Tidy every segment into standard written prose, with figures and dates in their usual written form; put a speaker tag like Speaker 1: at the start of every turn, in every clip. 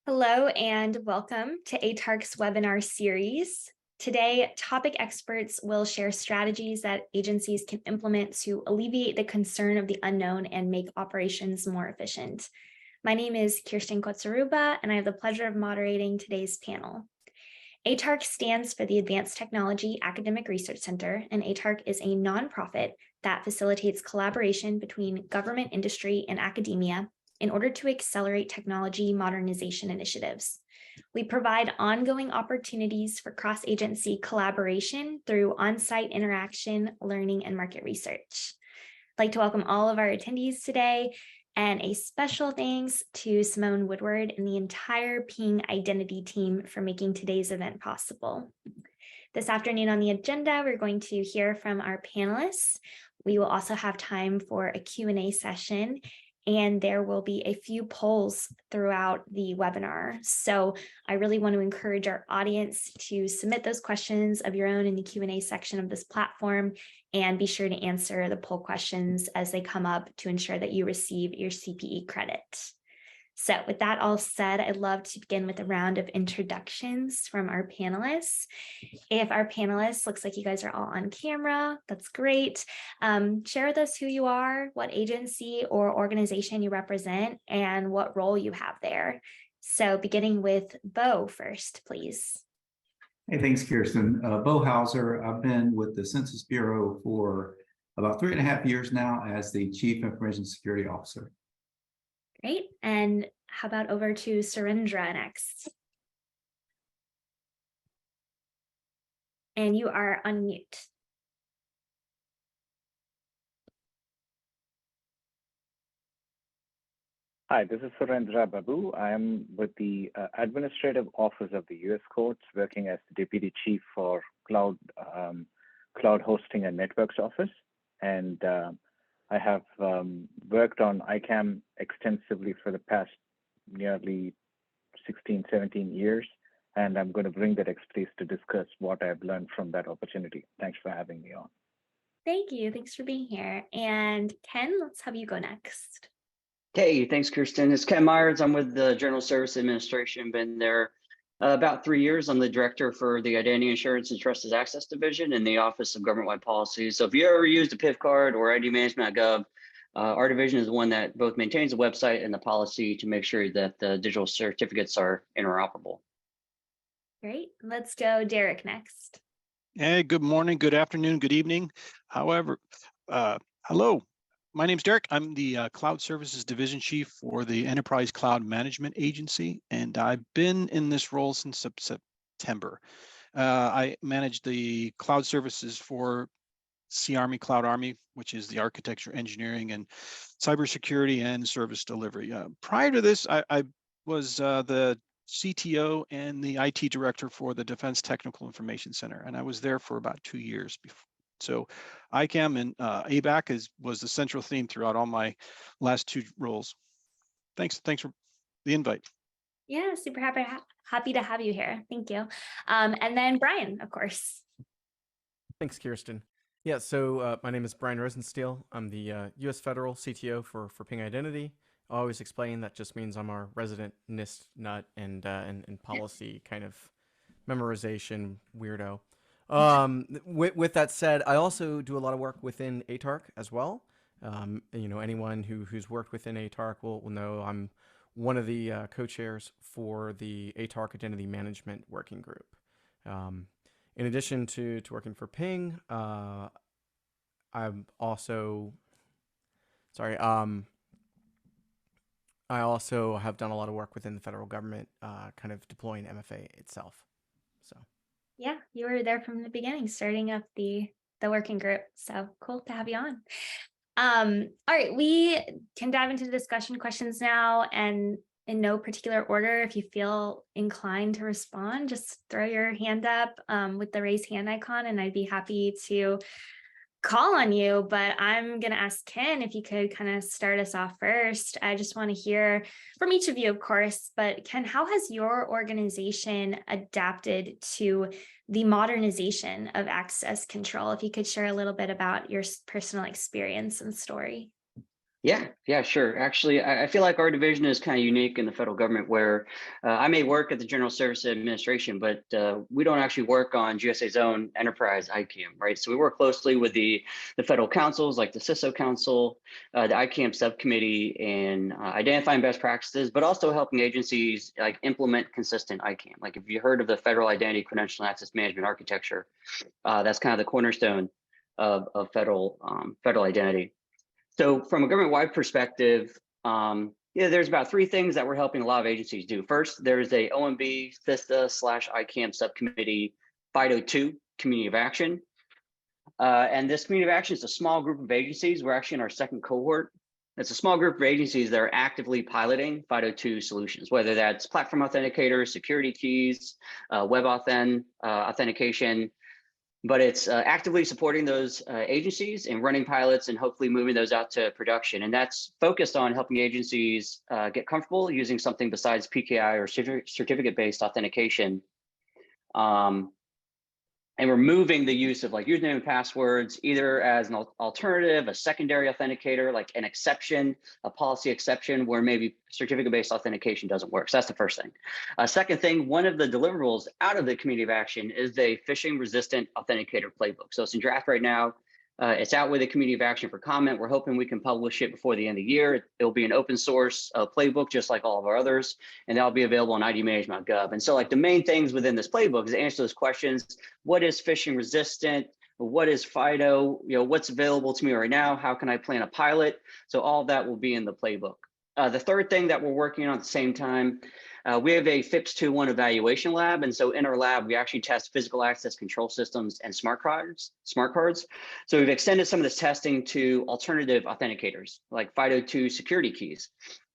Speaker 1: Hello and welcome to ATARC's webinar series. Today, topic experts will share strategies that agencies can implement to alleviate the concern of the unknown and make operations more efficient. My name is Kirsten Kotsaruba, and I have the pleasure of moderating today's panel. ATARC stands for the Advanced Technology Academic Research Center, and ATARC is a nonprofit that facilitates collaboration between government, industry, and academia in order to accelerate technology modernization initiatives. We provide ongoing opportunities for cross-agency collaboration through on-site interaction, learning, and market research. I'd like to welcome all of our attendees today, and a special thanks to Simone Woodward and the entire Ping Identity team for making today's event possible. This afternoon on the agenda, we're going to hear from our panelists. We will also have time for a Q&A session, and there will be a few polls throughout the webinar. So I really want to encourage our audience to submit those questions of your own in the Q&A section of this platform, and be sure to answer the poll questions as they come up to ensure that you receive your CPE credit. So with that all said, I'd love to begin with a round of introductions from our panelists. If our panelists, looks like you guys are all on camera, that's great. Share with us who you are, what agency or organization you represent, and what role you have there. So beginning with Bo first, please.
Speaker 2: Hey, thanks, Kirsten. Bo Hauser. I've been with the Census Bureau for about 3.5 years now as the Chief Information Security Officer.
Speaker 1: Great. And how about over to Surendra next? And you are on mute.
Speaker 3: Hi, this is Surendra Babu. I am with the Administrative Office of the U.S. Courts, working as the Deputy Chief for Cloud Hosting and Networks Office. And I have worked on ICAM extensively for the past nearly 16, 17 years. And I'm going to bring that expertise to discuss what I've learned from that opportunity. Thanks for having me on.
Speaker 1: Thank you. Thanks for being here. And Ken, let's have you go next.
Speaker 4: Hey, thanks, Kirsten. It's Ken Myers. I'm with the General Services Administration. Been there about 3 years. I'm the director for the Identity Insurance and Trusted Access Division in the Office of Government-Wide Policy. So if you ever used a PIV card or ID management.gov, our division is the one that both maintains the website and the policy to make sure that the digital certificates are interoperable.
Speaker 1: Great. Let's go Derek next.
Speaker 5: Hey, good morning, good afternoon, good evening. However, hello. My name's Derek. I'm the Cloud Services Division Chief for the Enterprise Cloud Management Agency, and I've been in this role since September. I manage the cloud services for C-Army, Cloud Army, which is the architecture, engineering, and cybersecurity and service delivery. Prior to this, I was the CTO and the IT director for the Defense Technical Information Center, and I was there for about 2 years before. So ICAM and ABAC was the central theme throughout all my last 2 roles. Thanks for the invite.
Speaker 1: Yeah, super happy to have you here. Thank you. And then Brian, of course.
Speaker 6: Thanks, Kirsten. Yeah, so my name is Brian Rosensteel. I'm the U.S. Federal CTO for Ping Identity. I always explain that just means I'm our resident NIST nut and policy kind of memorization weirdo. With that said, I also do a lot of work within ATARC as well. Anyone who's worked within ATARC will know I'm one of the co-chairs for the ATARC Identity Management Working Group. In addition to working for Ping, I also have done a lot of work within the federal government, kind of deploying MFA itself. So.
Speaker 1: Yeah, you were there from the beginning, starting up the working group. So cool to have you on. All right, we can dive into the discussion questions now, and in no particular order. If you feel inclined to respond, just throw your hand up with the raise hand icon, and I'd be happy to call on you. But I'm going to ask Ken if you could kind of start us off first. I just want to hear from each of you, of course, but Ken, how has your organization adapted to the modernization of access control? If you could share a little bit about your personal experience and story.
Speaker 4: Yeah, sure. Actually, I feel like our division is kind of unique in the federal government where I may work at the General Services Administration, but we don't actually work on GSA's own enterprise ICAM, right? So we work closely with the federal councils like the CISO Council, the ICAM subcommittee in identifying best practices, but also helping agencies like implement consistent ICAM. Like if you heard of the Federal Identity Credential and Access Management Architecture, that's kind of the cornerstone of federal identity. So from a government-wide perspective, there's about three things that we're helping a lot of agencies do. First, there's a OMB FISTA/ICAM subcommittee FIDO2 community of action. And this community of action is a small group of agencies. We're actually in our second cohort. It's a small group of agencies that are actively piloting FIDO2 solutions, whether that's platform authenticators, security keys, web authentication, but it's actively supporting those agencies and running pilots and hopefully moving those out to production. And that's focused on helping agencies get comfortable using something besides PKI or certificate-based authentication. And removing the use of like username and passwords, either as an alternative, a secondary authenticator, like an exception, a policy exception where maybe certificate-based authentication doesn't work. So that's the first thing. Second thing, one of the deliverables out of the community of action is the phishing-resistant authenticator playbook. So it's in draft right now. It's out with the community of action for comment. We're hoping we can publish it before the end of the year. It'll be an open source playbook, just like all of our others, and that'll be available on idmanage.gov. And so like the main things within this playbook is to answer those questions. What is phishing resistant? What is FIDO? What's available to me right now? How can I plan a pilot? So all of that will be in the playbook. The third thing that we're working on at the same time, we have a FIPS 2.1 evaluation lab. And so in our lab, we actually test physical access control systems and smart cards. So we've extended some of this testing to alternative authenticators like FIDO2 security keys.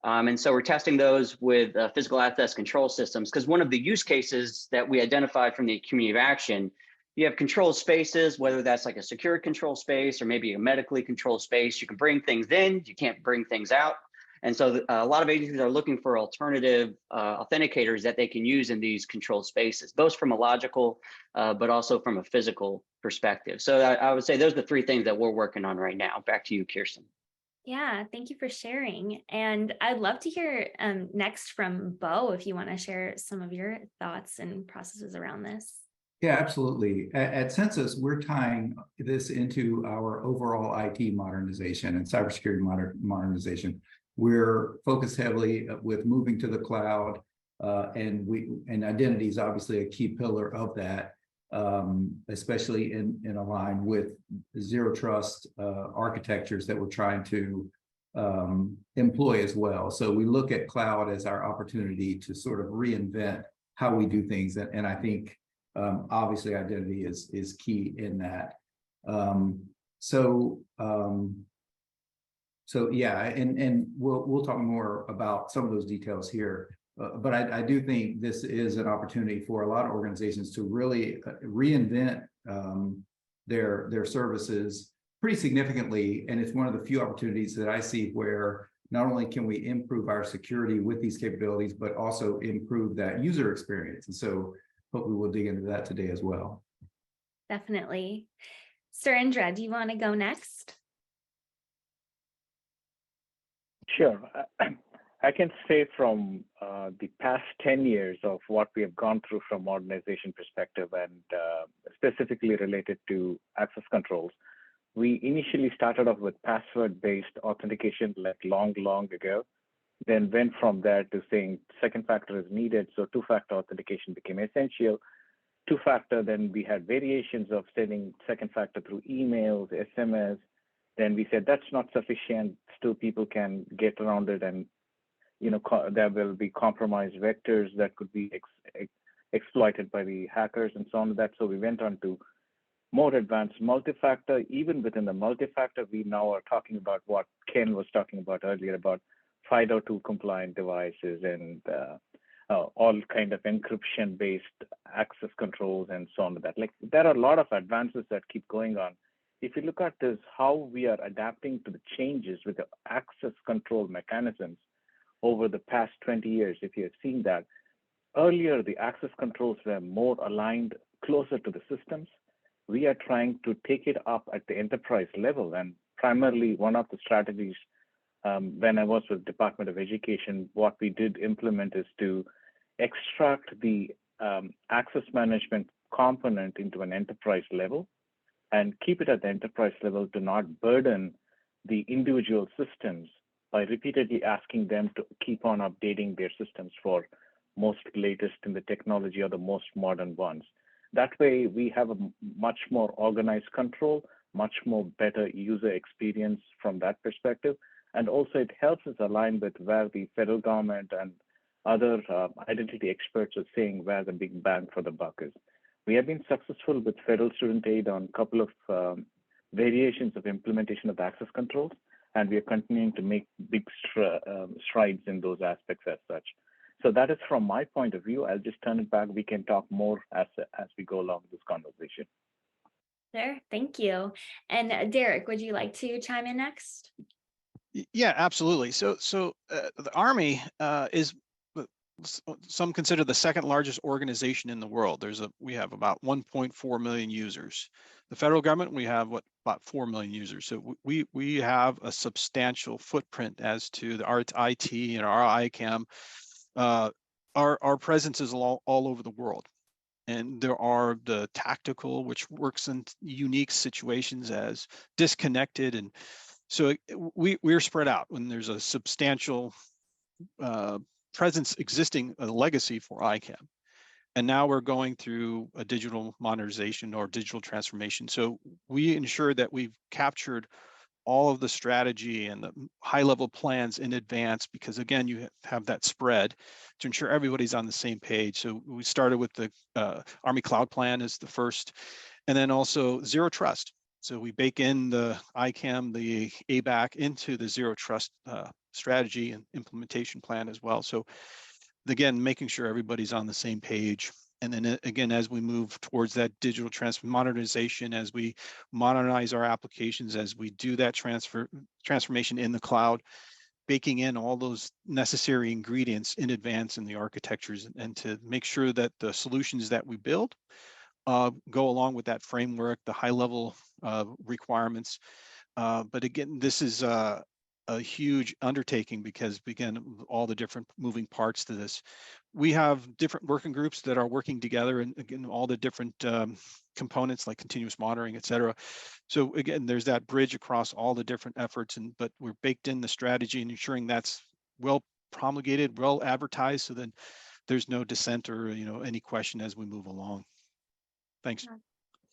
Speaker 4: And so we're testing those with physical access control systems, because one of the use cases that we identified from the community of action, you have controlled spaces, whether that's like a secure control space or maybe a medically controlled space. You can bring things in, you can't bring things out. And so a lot of agencies are looking for alternative authenticators that they can use in these controlled spaces, both from a logical, but also from a physical perspective. So I would say those are the three things that we're working on right now. Back to you, Kirsten.
Speaker 1: Yeah, thank you for sharing. And I'd love to hear next from Bo, if you want to share some of your thoughts and processes around this.
Speaker 2: Yeah, absolutely. At Census, we're tying this into our overall IT modernization and cybersecurity modernization. We're focused heavily with moving to the cloud, and identity is obviously a key pillar of that, especially in align with zero trust architectures that we're trying to employ as well. So we look at cloud as our opportunity to sort of reinvent how we do things, and I think obviously identity is key in that. So yeah, and we'll talk more about some of those details here. But I do think this is an opportunity for a lot of organizations to really reinvent their services pretty significantly. And it's one of the few opportunities that I see where not only can we improve our security with these capabilities, but also improve that user experience. And so hopefully we'll dig into that today as well.
Speaker 1: Definitely. Surendra, do you want to go next?
Speaker 3: Sure. I can say from the past 10 years of what we have gone through from modernization perspective and specifically related to access controls, we initially started off with password-based authentication like long ago, then went from there to saying second factor is needed. So two-factor authentication became essential. Two-factor, then we had variations of sending second factor through emails, SMS. Then we said that's not sufficient. Still, people can get around it, and there will be compromised vectors that could be exploited by the hackers and so on. So we went on to more advanced multi-factor. Even within the multi-factor, we now are talking about what Ken was talking about earlier about FIDO2 compliant devices and all kind of encryption-based access controls and so on. That there are a lot of advances that keep going on. If you look at this, how we are adapting to the changes with the access control mechanisms over the past 20 years, if you have seen that, earlier the access controls were more aligned closer to the systems. We are trying to take it up at the enterprise level, and primarily one of the strategies when I was with Department of Education, what we did implement is to extract the access management component into an enterprise level and keep it at the enterprise level to not burden the individual systems by repeatedly asking them to keep on updating their systems for most latest in the technology or the most modern ones. That way, we have a much more organized control, much more better user experience from that perspective. And also it helps us align with where the federal government and other identity experts are saying where the big bang for the buck is. We have been successful with federal student aid on a couple of variations of implementation of access controls, and we are continuing to make big strides in those aspects as such. So that is from my point of view. I'll just turn it back. We can talk more as we go along this conversation.
Speaker 1: Sure, thank you. And Derek, would you like to chime in next?
Speaker 5: Yeah, absolutely. So the Army is some consider the second largest organization in the world. We have about 1.4 million users. The federal government, we have about 4 million users. So we have a substantial footprint as to our IT and our ICAM. Our presence is all over the world. And there are the tactical, which works in unique situations as disconnected. And so we're spread out when there's a substantial presence existing, a legacy for ICAM. And now we're going through a digital modernization or digital transformation. So we ensure that we've captured all of the strategy and the high level plans in advance, because again, you have that spread to ensure everybody's on the same page. So we started with the Army Cloud Plan as the first, and then also Zero Trust. So we bake in the ICAM, the ABAC into the Zero Trust strategy and implementation plan as well. So again, making sure everybody's on the same page. And then again, as we move towards that digital modernization, as we modernize our applications, as we do that transformation in the cloud, baking in all those necessary ingredients in advance in the architectures, and to make sure that the solutions that we build go along with that framework, the high level requirements. But again, this is a huge undertaking because, again, all the different moving parts to this. We have different working groups that are working together, and again, all the different components like continuous monitoring, et cetera. So again, there's that bridge across all the different efforts, but we're baked in the strategy and ensuring that's well promulgated, well advertised, so then there's no dissent or any question as we move along. Thanks.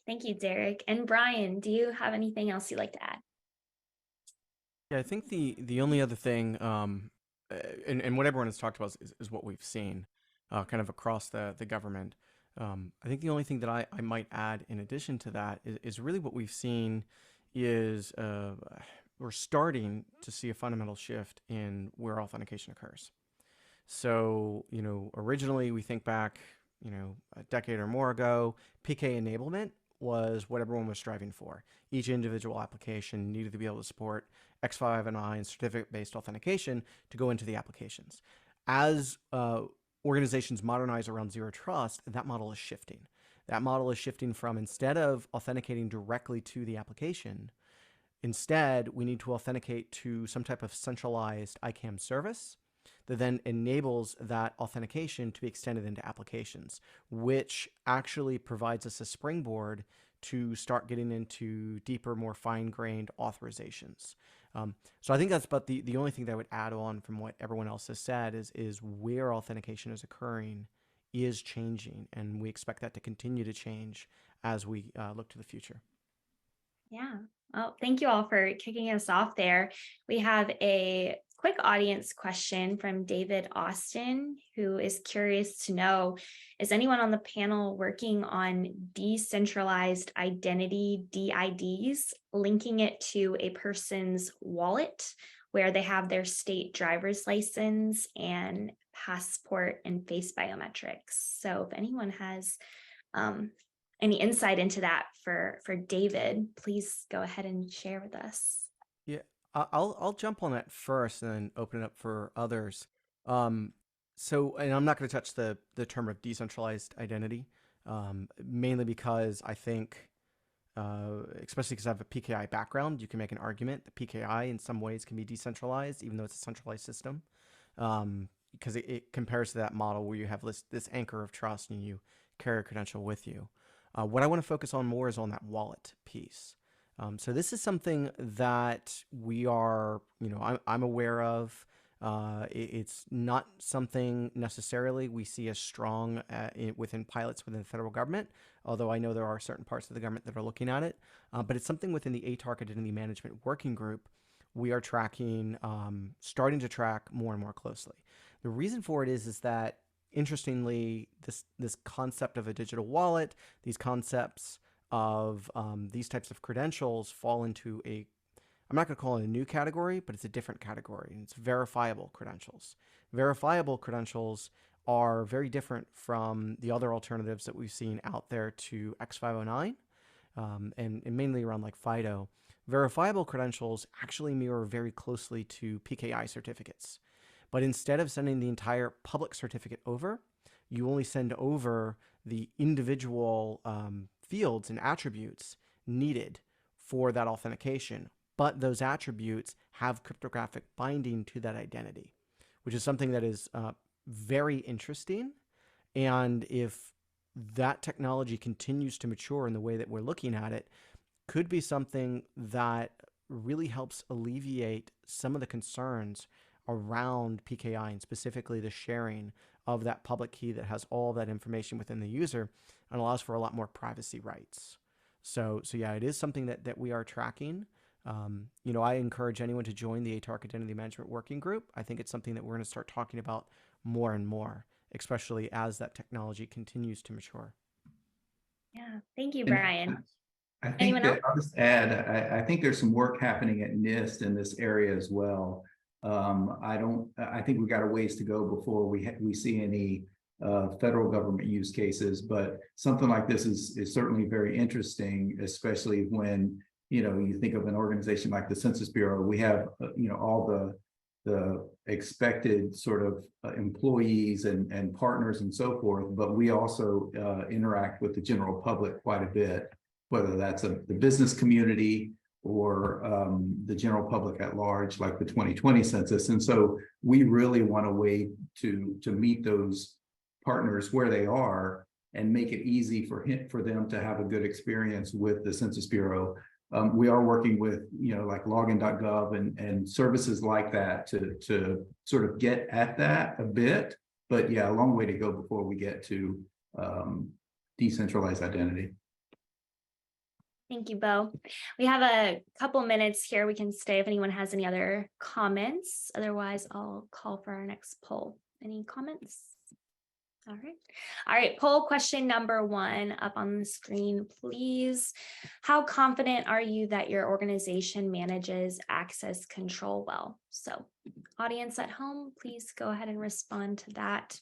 Speaker 1: Thank you, Derek. And Brian, do you have anything else you'd like to add?
Speaker 6: Yeah, I think the only other thing, and what everyone has talked about is what we've seen, kind of across the government. I think the only thing that I might add in addition to that is really what we've seen is we're starting to see a fundamental shift in where authentication occurs. So, originally we think back, a decade or more ago, PK enablement was what everyone was striving for. Each individual application needed to be able to support X5 and I and certificate-based authentication to go into the applications. As organizations modernize around Zero Trust, that model is shifting. That model is shifting from, instead of authenticating directly to the application, instead we need to authenticate to some type of centralized ICAM service that then enables that authentication to be extended into applications, which actually provides us a springboard to start getting into deeper, more fine-grained authorizations. So I think that's about the only thing that I would add on from what everyone else has said is where authentication is occurring is changing, and we expect that to continue to change as we look to the future.
Speaker 1: Yeah. Well, thank you all for kicking us off there. We have a quick audience question from David Austin, who is curious to know, is anyone on the panel working on decentralized identity DIDs, linking it to a person's wallet where they have their state driver's license and passport and face biometrics? So if anyone has any insight into that for David, please go ahead and share with us.
Speaker 6: Yeah, I'll jump on that first and then open it up for others. So, and I'm not going to touch the term of decentralized identity, mainly because I think especially because I have a PKI background, you can make an argument that PKI in some ways can be decentralized, even though it's a centralized system, because it compares to that model where you have this anchor of trust and you carry a credential with you. What I want to focus on more is on that wallet piece. So this is something that we are, I'm aware of. It's not something necessarily we see as strong within pilots within the federal government, although I know there are certain parts of the government that are looking at it. But it's something within the ATARC Identity Management Working Group we are tracking, starting to track more and more closely. The reason for it is that, interestingly, this concept of a digital wallet, these concepts of these types of credentials fall into I'm not going to call it a new category, but it's a different category, and it's verifiable credentials. Verifiable credentials are very different from the other alternatives that we've seen out there to X509, and mainly around like FIDO. Verifiable credentials actually mirror very closely to PKI certificates. But instead of sending the entire public certificate over, you only send over the individual fields and attributes needed for that authentication. But those attributes have cryptographic binding to that identity, which is something that is very interesting. And if that technology continues to mature in the way that we're looking at it, could be something that really helps alleviate some of the concerns around PKI, and specifically the sharing of that public key that has all that information within the user and allows for a lot more privacy rights. So yeah, it is something that we are tracking. I encourage anyone to join the ATARC Identity Management Working Group. I think it's something that we're going to start talking about more and more, especially as that technology continues to mature.
Speaker 1: Yeah, thank you,
Speaker 2: And
Speaker 1: Brian.
Speaker 2: I think
Speaker 1: Anyone
Speaker 2: that
Speaker 1: else?
Speaker 2: I'll just add, I think there's some work happening at NIST in this area as well. I think we got a ways to go before we see any federal government use cases, but something like this is certainly very interesting, especially when you think of an organization like the Census Bureau. We have all the expected sort of employees and partners and so forth, but we also interact with the general public quite a bit, whether that's the business community or the general public at large, like the 2020 census. And so we really want a way to meet those partners where they are and make it easy for them to have a good experience with the Census Bureau. We are working with, like login.gov and services like that to sort of get at that a bit. But yeah, a long way to go before we get to decentralized identity.
Speaker 1: Thank you, Bo. We have a couple minutes here. We can stay if anyone has any other comments. Otherwise, I'll call for our next poll. Any comments? All right. Poll question number 1 up on the screen, please. How confident are you that your organization manages access control well? So, audience at home, please go ahead and respond to that.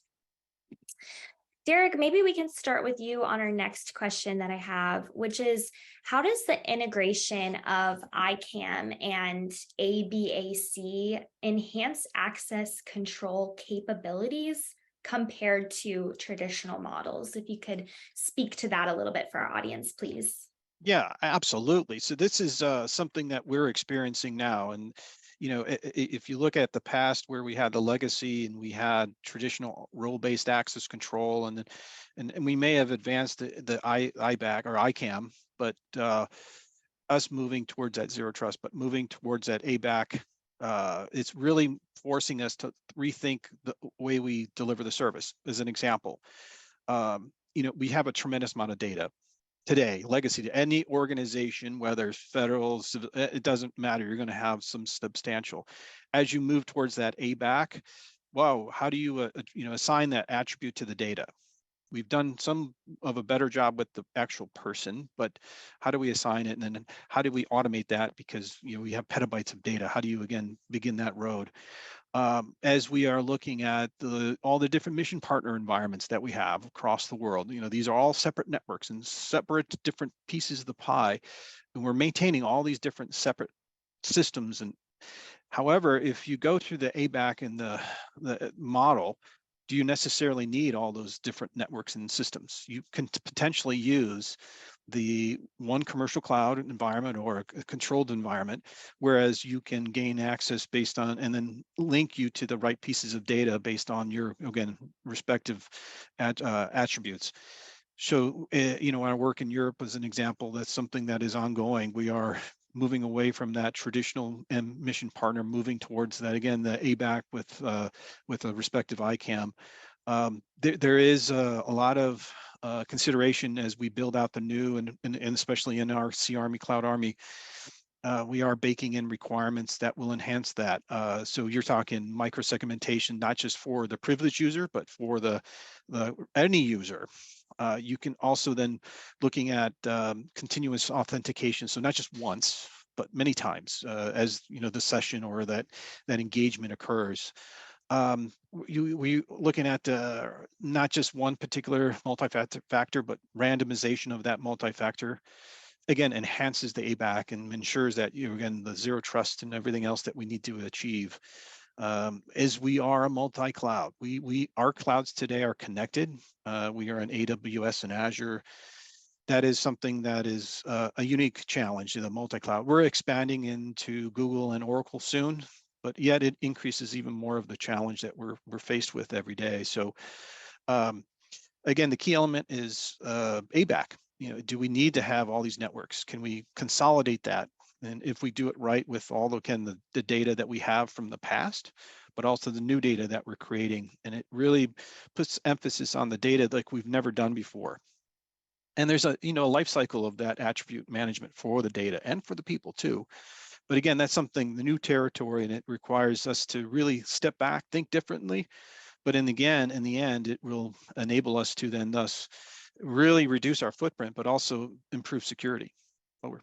Speaker 1: Derek, maybe we can start with you on our next question that I have, which is, how does the integration of ICAM and ABAC enhance access control capabilities compared to traditional models? If you could speak to that a little bit for our audience, please.
Speaker 5: Yeah, absolutely. So this is something that we're experiencing now. And if you look at the past where we had the legacy and we had traditional role-based access control, and we may have advanced the IBAC or ICAM, but us moving towards that zero trust, but moving towards that ABAC, it's really forcing us to rethink the way we deliver the service. As an example, we have a tremendous amount of data today, legacy to any organization, whether it's federal, it doesn't matter, you're going to have some substantial. As you move towards that ABAC, wow, how do you assign that attribute to the data? We've done some of a better job with the actual person, but how do we assign it? And then how do we automate that? Because we have petabytes of data. How do you again begin that road? As we are looking at all the different mission partner environments that we have across the world, these are all separate networks and separate different pieces of the pie, and we're maintaining all these different separate systems. And however, if you go through the ABAC and the model, do you necessarily need all those different networks and systems? You can potentially use the one commercial cloud environment or a controlled environment, whereas you can gain access based on and then link you to the right pieces of data based on your, again, respective attributes. So, when I work in Europe as an example, that's something that is ongoing. We are moving away from that traditional mission partner, moving towards that, again, the ABAC with a respective ICAM. There is a lot of consideration as we build out the new and especially in our Sea Army, Cloud Army, we are baking in requirements that will enhance that. So you're talking microsegmentation, not just for the privileged user, but for the any user. You can also then looking at continuous authentication. So not just once, but many times as the session or that engagement occurs. We looking at not just one particular multi-factor, but randomization of that multi-factor, again, enhances the ABAC and ensures that again, the zero trust and everything else that we need to achieve. As we are a multi-cloud, our clouds today are connected. We are in AWS and Azure. That is something that is a unique challenge in the multi-cloud. We're expanding into Google and Oracle soon, but yet it increases even more of the challenge that we're faced with every day. So again, the key element is ABAC. Do we need to have all these networks? Can we consolidate that? And if we do it right with all the data that we have from the past, but also the new data that we're creating, and it really puts emphasis on the data like we've never done before. And there's a life cycle of that attribute management for the data and for the people too. But again, that's something, the new territory, and it requires us to really step back, think differently. But in the end, it will enable us to then thus really reduce our footprint, but also improve security. Over.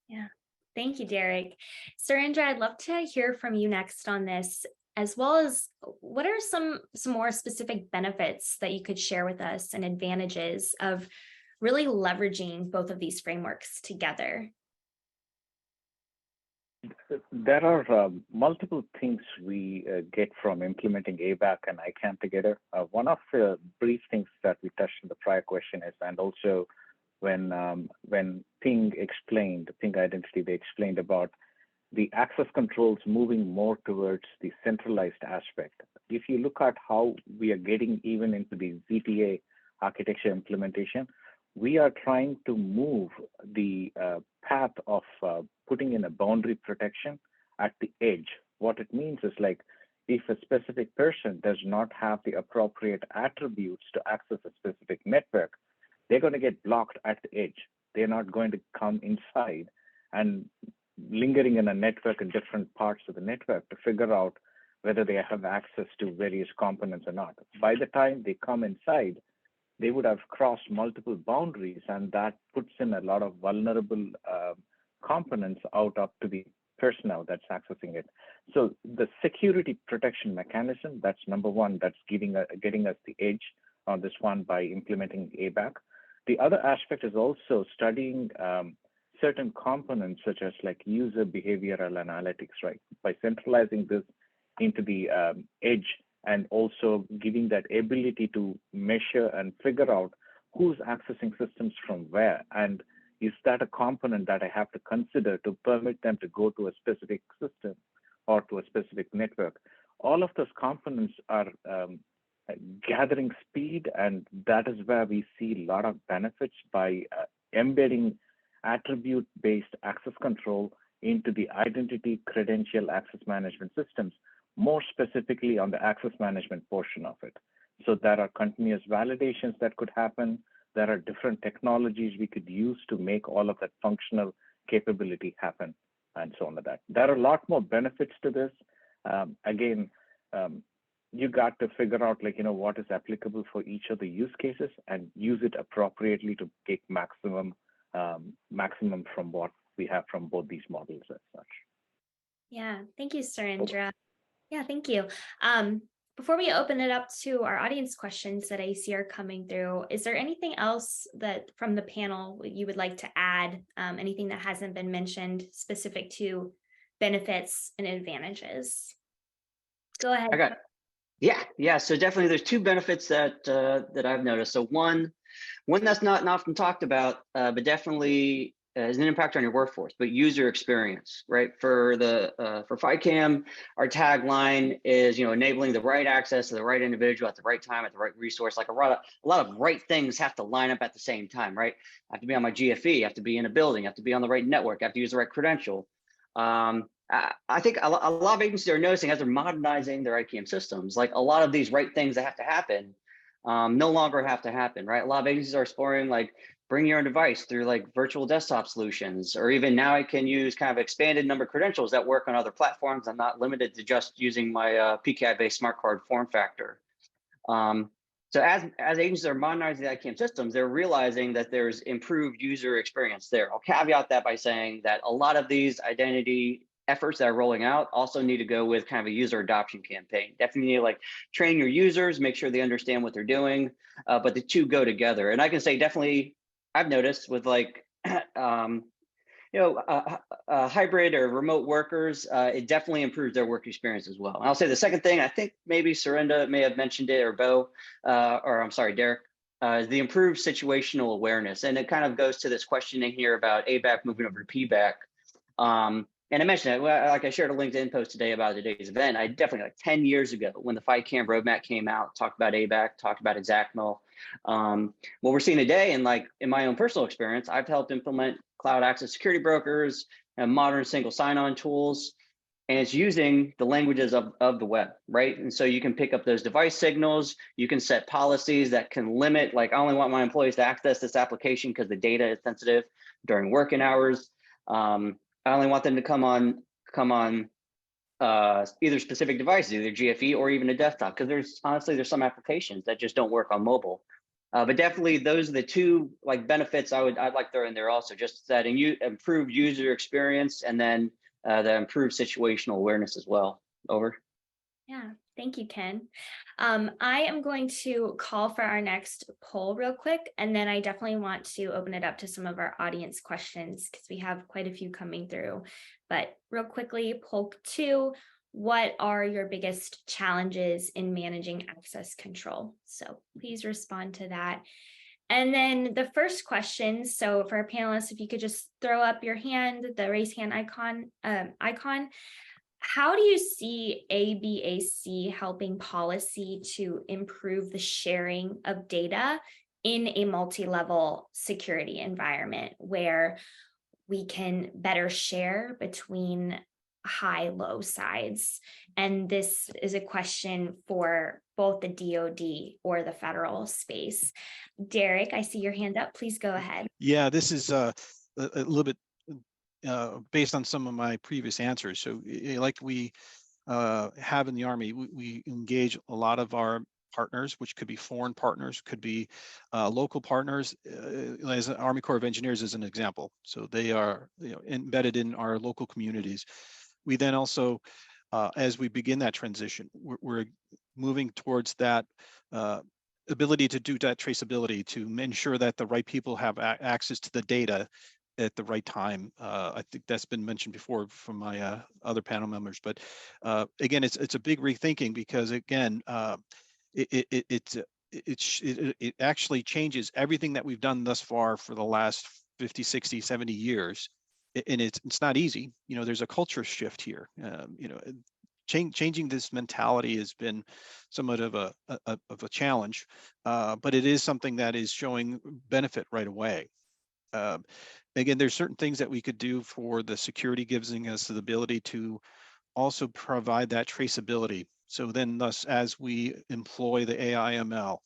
Speaker 1: Yeah, thank you, Derek. Surendra, I'd love to hear from you next on this, as well as what are some more specific benefits that you could share with us and advantages of really leveraging both of these frameworks together?
Speaker 3: There are multiple things we get from implementing ABAC and ICAM together. One of the brief things that we touched in the prior question is, and also when Ping Identity, they explained about the access controls moving more towards the centralized aspect. If you look at how we are getting even into the ZPA architecture implementation, we are trying to move the path of putting in a boundary protection at the edge. What it means is, like, if a specific person does not have the appropriate attributes to access a specific network, they're going to get blocked at the edge. They're not going to come inside and lingering in a network in different parts of the network to figure out whether they have access to various components or not. By the time they come inside, they would have crossed multiple boundaries, and that puts in a lot of vulnerable components out up to the personnel that's accessing it. So the security protection mechanism, that's number one, that's getting us the edge on this one by implementing ABAC. The other aspect is also studying certain components such as like user behavioral analytics, right? By centralizing this into the edge and also giving that ability to measure and figure out who's accessing systems from where, and is that a component that I have to consider to permit them to go to a specific system or to a specific network. All of those components are gathering speed, and that is where we see a lot of benefits by embedding attribute-based access control into the identity credential access management systems, more specifically on the access management portion of it. So there are continuous validations that could happen. There are different technologies we could use to make all of that functional capability happen, and so on to that. There are a lot more benefits to this. You got to figure out, like, what is applicable for each of the use cases and use it appropriately to take maximum from what we have from both these models as such.
Speaker 1: Yeah, thank you, Surendra. Yeah, thank you. Before we open it up to our audience questions that I see are coming through, is there anything else that from the panel you would like to add? Anything that hasn't been mentioned specific to benefits and advantages? Go ahead.
Speaker 4: Yeah. So definitely there's two benefits that I've noticed. So one, One that's not often talked about, but definitely has an impact on your workforce, but user experience, right? For FICAM, our tagline is, enabling the right access to the right individual at the right time, at the right resource. Like a lot of right things have to line up at the same time, right? I have to be on my GFE, I have to be in a building, I have to be on the right network, I have to use the right credential. I think a lot of agencies are noticing as they're modernizing their ICAM systems, like a lot of these right things that have to happen no longer have to happen, right? A lot of agencies are exploring like bring your own device through like virtual desktop solutions, or even now I can use kind of expanded number of credentials that work on other platforms. I'm not limited to just using my PKI-based smart card form factor. So as agencies are modernizing the ICAM systems, they're realizing that there's improved user experience there. I'll caveat that by saying that a lot of these identity efforts that are rolling out also need to go with kind of a user adoption campaign. Definitely need to like train your users, make sure they understand what they're doing, but the two go together. And I can say definitely, I've noticed with like, hybrid or remote workers, it definitely improves their work experience as well. And I'll say the second thing, I think maybe Surinder may have mentioned it, or Derek, is the improved situational awareness. And it kind of goes to this questioning here about ABAC moving over to PBAC. And I mentioned it, like I shared a LinkedIn post today about today's event. I definitely, like 10 years ago, when the FICAM roadmap came out, talked about ABAC, talked about XACML. What we're seeing today, and like in my own personal experience, I've helped implement cloud access security brokers and modern single sign-on tools, and it's using the languages of the web, right? And so you can pick up those device signals, you can set policies that can limit, like I only want my employees to access this application because the data is sensitive during working hours. I only want them to come on either specific devices, either GFE or even a desktop, because there's some applications that just don't work on mobile. But definitely those are the two like benefits I'd like throw in there also, just that improved user experience and then the improved situational awareness as well. Over.
Speaker 1: Yeah, thank you, Ken. I am going to call for our next poll real quick, and then I definitely want to open it up to some of our audience questions because we have quite a few coming through. But real quickly, poll 2, what are your biggest challenges in managing access control? So please respond to that. And then the first question, so for our panelists, if you could just throw up your hand, the raise hand icon. How do you see ABAC helping policy to improve the sharing of data in a multi-level security environment where we can better share between high-low sides? And this is a question for both the DoD or the federal space. Derek, I see your hand up. Please go ahead.
Speaker 5: Yeah, this is a little bit based on some of my previous answers. So like we have in the Army, we engage a lot of our partners, which could be foreign partners, could be local partners, as Army Corps of Engineers as an example. So they are embedded in our local communities. We then also, as we begin that transition, we're moving towards that ability to do that traceability, to ensure that the right people have access to the data at the right time. I think that's been mentioned before from my other panel members, but again, it's a big rethinking because again, it actually changes everything that we've done thus far for the last 50, 60, 70 years. And it's not easy. There's a culture shift here. Changing this mentality has been somewhat of a challenge, but it is something that is showing benefit right away. Again, there's certain things that we could do for the security, giving us the ability to also provide that traceability. So then thus, as we employ the AI/ML,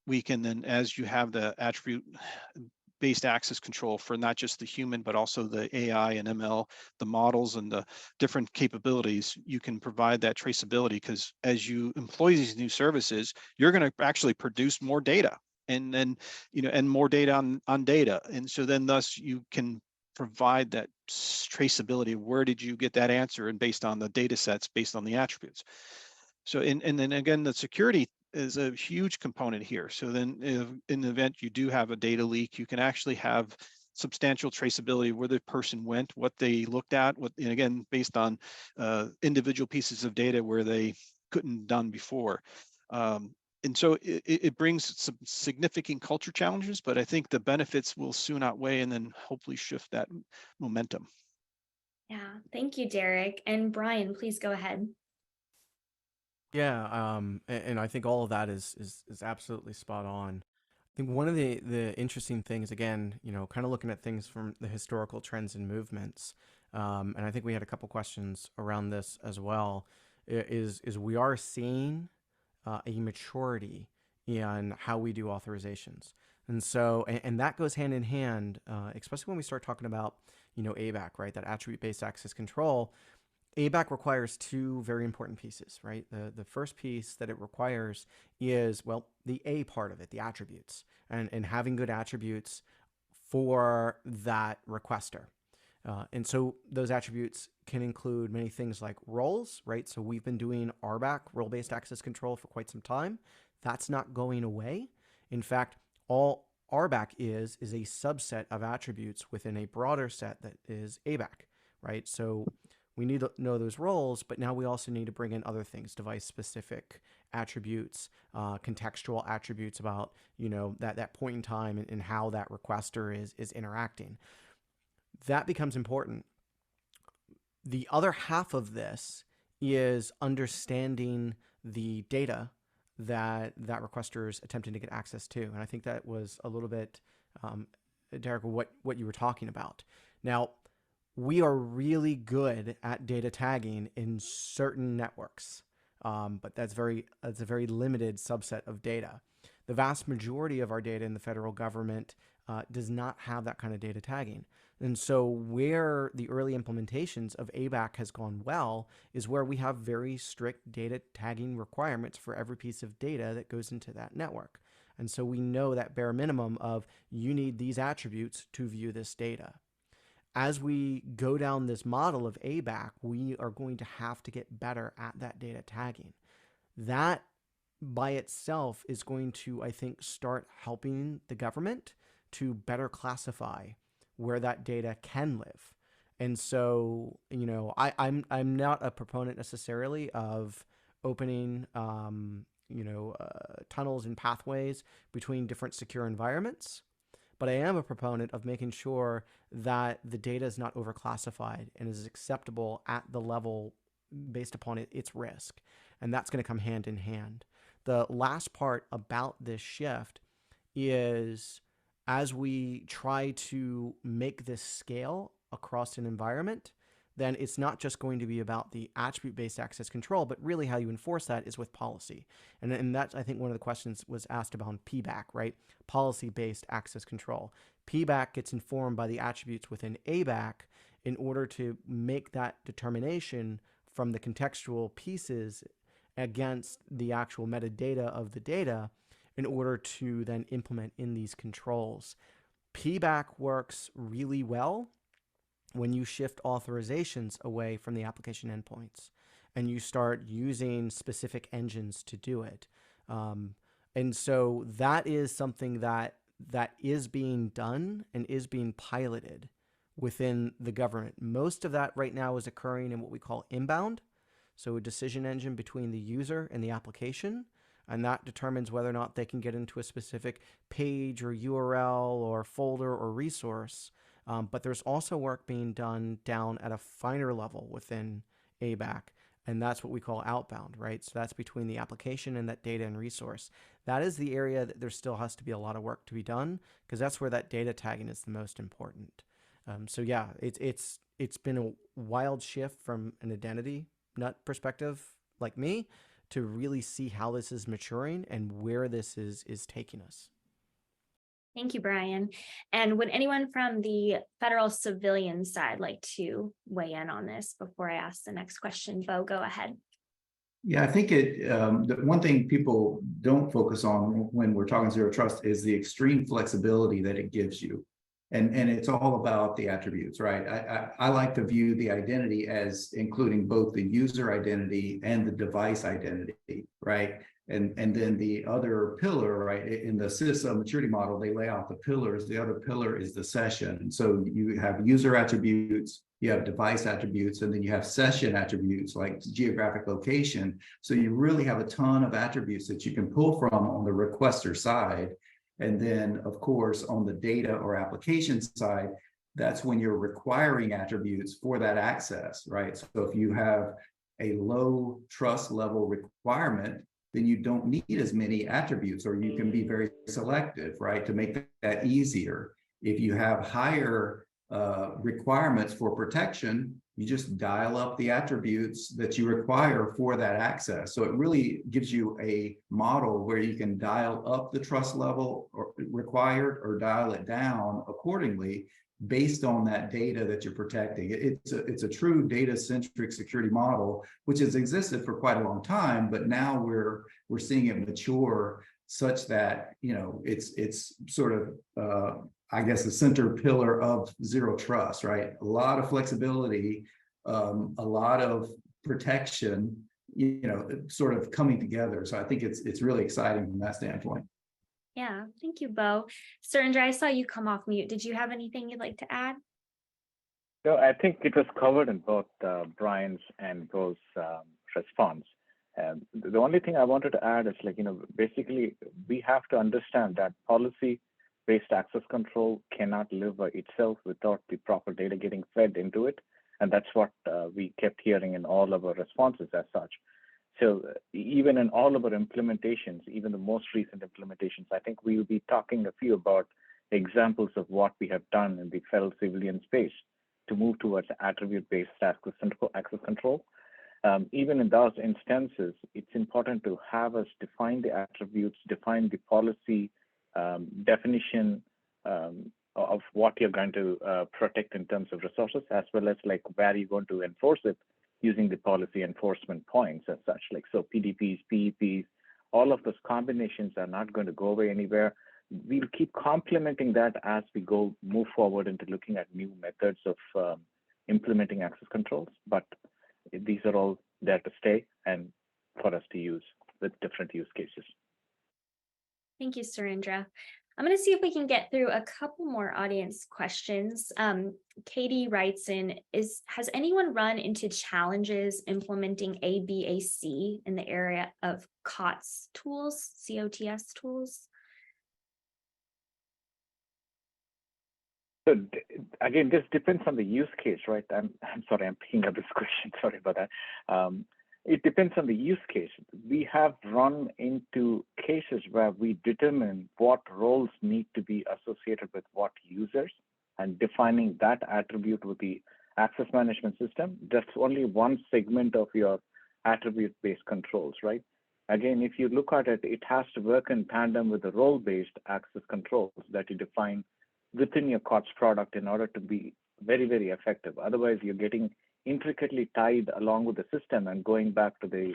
Speaker 5: we can then, as you have the attribute-based access control for not just the human, but also the AI and ML, the models and the different capabilities, you can provide that traceability, because as you employ these new services, you're going to actually produce more data. And then, and more data on data. And so then thus you can provide that traceability. Where did you get that answer? And based on the data sets, based on the attributes. So, and then again, the security is a huge component here. So then if in the event you do have a data leak, you can actually have substantial traceability where the person went, what they looked at, and again, based on individual pieces of data where they couldn't done before. And so it brings some significant culture challenges, but I think the benefits will soon outweigh and then hopefully shift that momentum.
Speaker 1: Yeah, thank you, Derek. And Brian, please go ahead.
Speaker 6: Yeah, and I think all of that is absolutely spot on. I think one of the interesting things, again, kind of looking at things from the historical trends and movements, and I think we had a couple questions around this as well, is we are seeing a maturity in how we do authorizations. And so, and that goes hand in hand, especially when we start talking about, ABAC, right? That attribute-based access control. ABAC requires two very important pieces, right? The first piece that it requires is, well, the A part of it, the attributes, and having good attributes for that requester. And so those attributes can include many things like roles, right? So we've been doing RBAC, role-based access control, for quite some time. That's not going away. In fact, all RBAC is a subset of attributes within a broader set that is ABAC, right? So we need to know those roles, but now we also need to bring in other things, device-specific attributes, contextual attributes about, that point in time and how that requester is interacting. That becomes important. The other half of this is understanding the data that requester is attempting to get access to. And I think that was a little bit, Derek, what you were talking about. Now, we are really good at data tagging in certain networks, but that's a very limited subset of data. The vast majority of our data in the federal government does not have that kind of data tagging. And so where the early implementations of ABAC has gone well is where we have very strict data tagging requirements for every piece of data that goes into that network. And so we know that bare minimum of you need these attributes to view this data. As we go down this model of ABAC, we are going to have to get better at that data tagging. That by itself is going to, I think, start helping the government to better classify where that data can live. And so, I'm not a proponent necessarily of opening, tunnels and pathways between different secure environments. But I am a proponent of making sure that the data is not overclassified and is acceptable at the level based upon its risk. And that's going to come hand in hand. The last part about this shift is, as we try to make this scale across an environment, then it's not just going to be about the attribute-based access control, but really how you enforce that is with policy. And that's, I think, one of the questions was asked about PBAC, right? Policy-based access control. PBAC gets informed by the attributes within ABAC in order to make that determination from the contextual pieces against the actual metadata of the data in order to then implement in these controls. PBAC works really well when you shift authorizations away from the application endpoints and you start using specific engines to do it. And so that is something that is being done and is being piloted within the government. Most of that right now is occurring in what we call inbound, so a decision engine between the user and the application, and that determines whether or not they can get into a specific page or URL or folder or resource. But there's also work being done down at a finer level within ABAC, and that's what we call outbound, right? So that's between the application and that data and resource. That is the area that there still has to be a lot of work to be done, because that's where that data tagging is the most important. So yeah, it's been a wild shift from an identity nut perspective like me to really see how this is maturing and where this is taking us.
Speaker 1: Thank you, Brian. And would anyone from the federal civilian side like to weigh in on this before I ask the next question? Bo, go ahead.
Speaker 2: Yeah, I think the one thing people don't focus on when we're talking zero trust is the extreme flexibility that it gives you. And it's all about the attributes, right? I like to view the identity as including both the user identity and the device identity, right? And then the other pillar, right? In the CISA maturity model, they lay out the pillars. The other pillar is the session. So you have user attributes, you have device attributes, and then you have session attributes like geographic location. So you really have a ton of attributes that you can pull from on the requester side. And then, of course, on the data or application side, that's when you're requiring attributes for that access, right? So if you have a low trust level requirement, then you don't need as many attributes, or you can be very selective, right, to make that easier. If you have higher requirements for protection, you just dial up the attributes that you require for that access. So it really gives you a model where you can dial up the trust level or required, or dial it down accordingly based on that data that you're protecting. It's a true data-centric security model, which has existed for quite a long time, but now we're seeing it mature such that, you know, it's sort of I guess the center pillar of zero trust, right? A lot of flexibility, a lot of protection, you know, sort of coming together. So I think it's really exciting from that standpoint.
Speaker 1: Yeah, thank you, Bo. Surendra, I saw you come off mute. Did you have anything you'd like to add?
Speaker 3: No, I think it was covered in both Brian's and Bo's response. The only thing I wanted to add is, like, you know, basically we have to understand that policy-based access control cannot live by itself without the proper data getting fed into it. And that's what we kept hearing in all of our responses as such. So even in all of our implementations, even the most recent implementations, I think we will be talking a few about examples of what we have done in the federal civilian space to move towards attribute-based access control. Even in those instances, it's important to have us define the attributes, define the policy definition of what you're going to protect in terms of resources, as well as like where you're going to enforce it using the policy enforcement points as such. Like, so PDPs, PEPs, all of those combinations are not going to go away anywhere. We'll keep complementing that as we move forward into looking at new methods of implementing access controls, but these are all there to stay and for us to use with different use cases.
Speaker 1: Thank you, Surendra. I'm going to see if we can get through a couple more audience questions. Katie writes in, has anyone run into challenges implementing ABAC in the area of COTS tools, COTS tools?
Speaker 3: So again, this depends on the use case, right? I'm sorry, I'm picking up this question. Sorry about that. It depends on the use case. We have run into cases where we determine what roles need to be associated with what users, and defining that attribute with the access management system. That's only one segment of your attribute-based controls, right? Again, if you look at it, it has to work in tandem with the role-based access controls that you define within your COTS product in order to be very, very effective. Otherwise, you're getting intricately tied along with the system and going back to the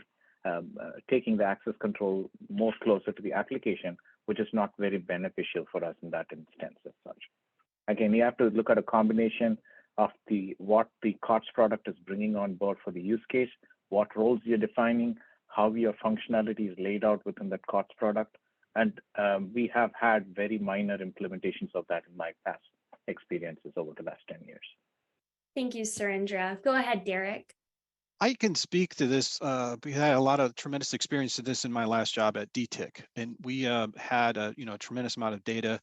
Speaker 3: taking the access control more closer to the application, which is not very beneficial for us in that instance as such. Again, you have to look at a combination of what the COTS product is bringing on board for the use case, what roles you're defining, how your functionality is laid out within that COTS product. And we have had very minor implementations of that in my past experiences over the last 10 years.
Speaker 1: Thank you, Surendra. Go ahead, Derek.
Speaker 5: I can speak to this. We had a lot of tremendous experience to this in my last job at DTIC, and we had a tremendous amount of data,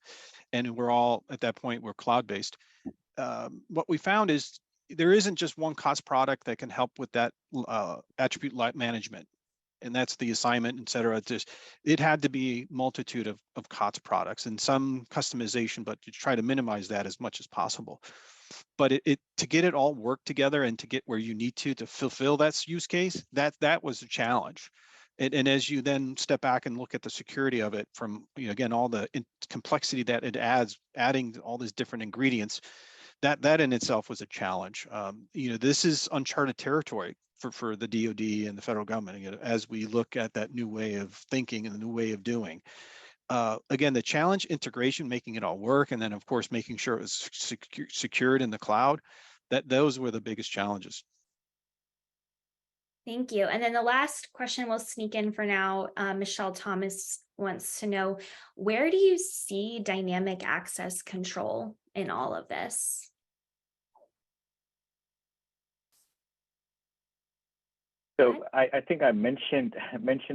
Speaker 5: and we're all at that point we're cloud-based. What we found is there isn't just one COTS product that can help with that attribute management, and that's the assignment, et cetera. It had to be a multitude of COTS products and some customization, but to try to minimize that as much as possible. But to get it all work together and to get where you need to fulfill that use case, that was a challenge. And as you then step back and look at the security of it from, again, all the complexity that it adds, adding all these different ingredients, that in itself was a challenge. This is uncharted territory for the DoD and the federal government, as we look at that new way of thinking and the new way of doing. Again, the challenge, integration, making it all work, and then of course making sure it was secured in the cloud. Those were the biggest challenges.
Speaker 1: Thank you. And then the last question we'll sneak in for now. Michelle Thomas wants to know, where do you see dynamic access control in all of this?
Speaker 3: So I think I mentioned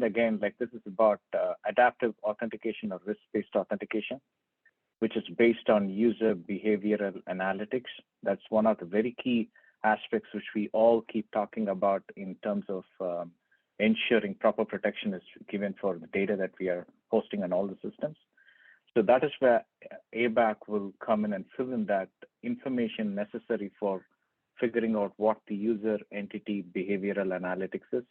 Speaker 3: again, like this is about adaptive authentication or risk-based authentication, which is based on user behavioral analytics. That's one of the very key aspects which we all keep talking about in terms of ensuring proper protection is given for the data that we are hosting on all the systems. So that is where ABAC will come in and fill in that information necessary for figuring out what the user entity behavioral analytics is,